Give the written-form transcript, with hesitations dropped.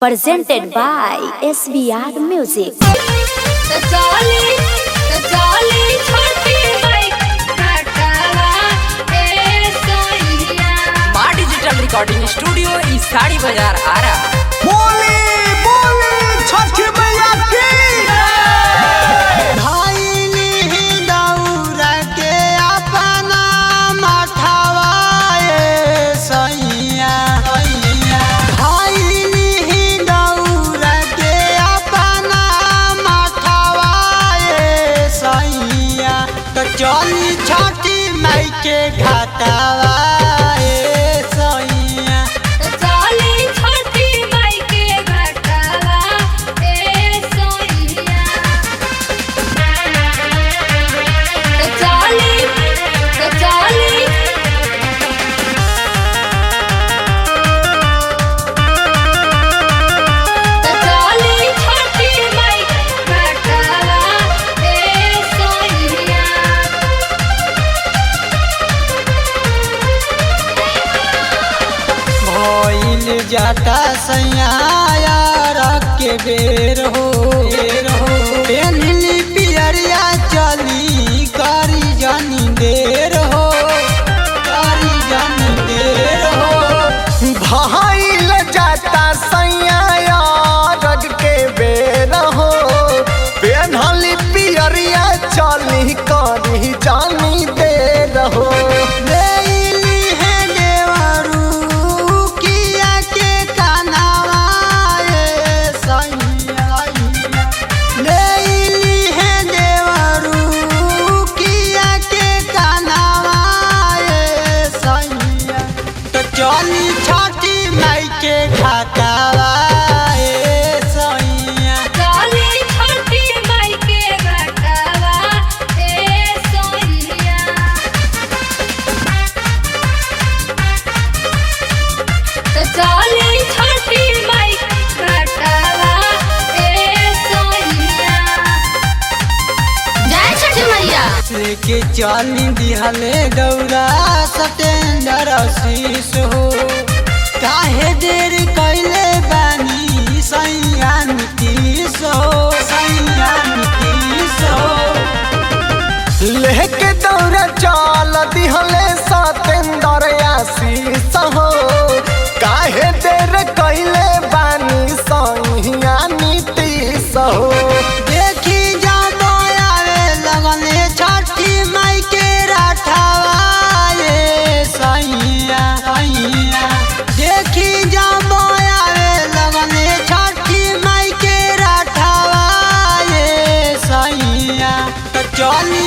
Presented by SBR Music. माँ digital recording studio ई साड़ी बाजार आ रहा। बोले बोले छठ मैया की भाई नी दौरा के अपना मठवाए सैया भाई नी दौरा के अपना मठवाए सैया तो चली छठी माई के घाटवा जाता सैया रख के बेर हो पेनली पियरिया चली करी जानी देर हो भाईल जाता सैया रख के बेर हो पेनली पियरिया चली करी जानी देर हो लेके चली दिहले दौरा सतेंद्र आशीष हो काहे देर कैले बानी सैया नीतीश हो लेके दौरा चल दिहले सतेंद्र आशीष हो काहे देर कैले बानी सैया नीतीश हो चली